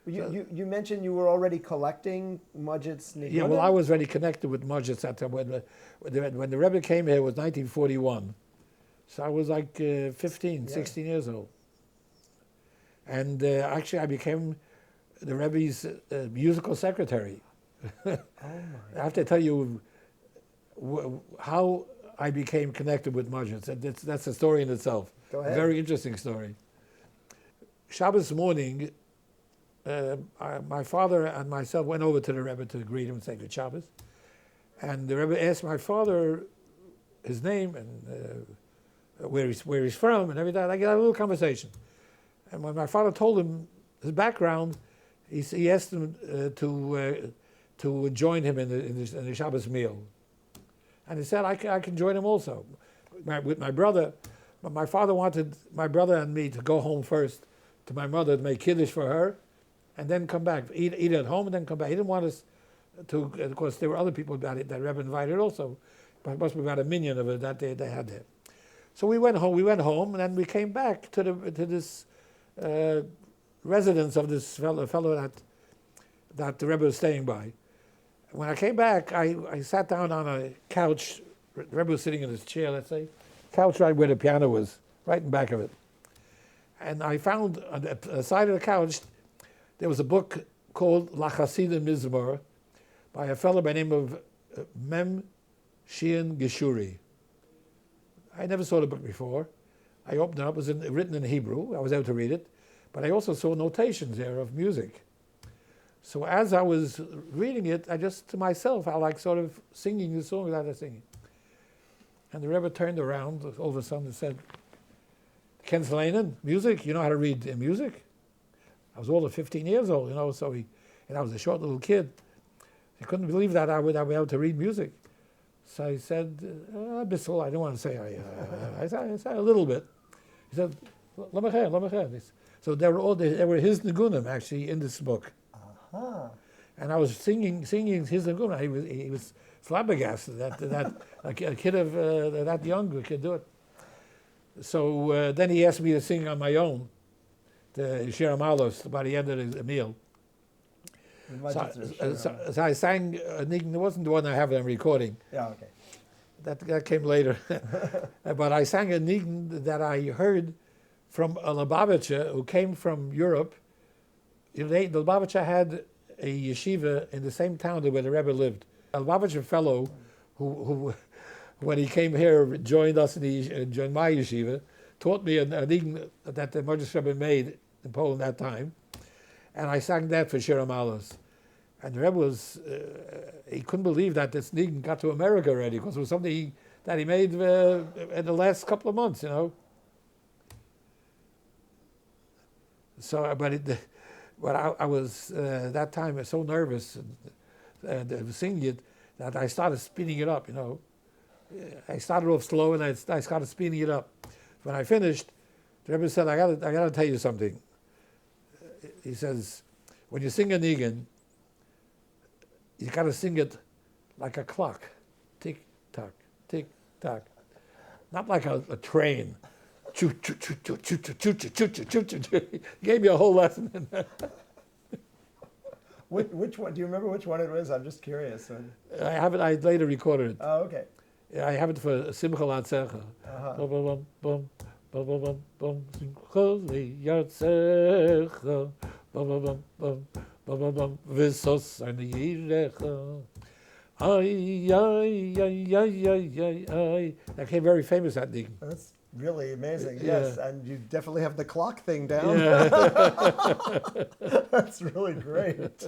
You mentioned you were already collecting Modzitz nigunim? Yeah, well, I was already connected with Modzitz at the time. When the Rebbe came here, it was 1941. So I was like 15, 16 years old. And actually, I became the Rebbe's musical secretary. Oh I have to tell you how I became connected with Modzitz. That's a story in itself. Go ahead. Very interesting story. Shabbos morning, my father and myself went over to the Rebbe to greet him and say good Shabbos. And the Rebbe asked my father his name and where he's from and everything. I had a little conversation. And when my father told him his background, he asked him to join him in the Shabbos meal. And he said, I can join him also. With my brother, but my father wanted my brother and me to go home first to my mother to make Yiddish for her, and then come back, eat at home and then come back. He didn't want us to, of course there were other people that Rebbe invited also, but it must be about a minion of it that they had there. So we went home and then we came back to this residence of this fellow that the Rebbe was staying by. When I came back, I sat down on a couch. The Rebbe was sitting in his chair, let's say, couch right where the piano was, right in back of it. And I found on the side of the couch, there was a book called La Chasida Mizmor by a fellow by the name of Mem Shein Geshuri. I never saw the book before. I opened it up, it was written in Hebrew. I was able to read it. But I also saw notations there of music. So as I was reading it, I just, to myself, I like sort of singing the song that I was singing. And the Rebbe turned around all of a sudden and said, Ken's Leinen, music, you know how to read music? I was older, 15 years old, so and I was a short little kid. I couldn't believe that I would be able to read music. So I said, a bissel, I don't want to say I said a little bit. He said, Lamacheh. So there were his nigunim actually in this book. Uh-huh. And I was singing his nigunim. He was flabbergasted that a kid of that young could do it. So then he asked me to sing on my own, the Shir Amalos, by the end of the meal. So I sang a nigunim. It wasn't the one I have on recording. Yeah, okay. That came later. But I sang a nigunim that I heard from a Lubavitcher who came from Europe. The Lubavitcher had a yeshiva in the same town where the Rebbe lived. A Lubavitcher fellow who when he came here, joined us joined my yeshiva, taught me a nigunim that the Modzitzer Rebbe made in Poland that time. And I sang that for Shir Amalos. And the Rebbe was, he couldn't believe that this nigunim got to America already, because it was something that he made in the last couple of months, So, but I was, that time, so nervous singing it, that I started speeding it up, I started off slow and I started speeding it up. When I finished, the Rebbe said, I gotta tell you something. He says, when you sing a nigunim, you got to sing it like a clock, tick tock, tick tock, not like a train. Choo choo choo choo choo choo choo choo choo choo. He gave me a whole lesson. Which one? Do you remember which one it was? I'm just curious. I have it. I later recorded it. Oh, okay. Yeah, I have it for Simcha Latzecha. Bum bum bum bum Simcha Latzecha. Bum bum bum V'sos ani yirecha. Ay ay ay ay ay ay. That became very famous, that nigunim. That's really amazing. Yeah. Yes, and you definitely have the clock thing down. Yeah. That's really great.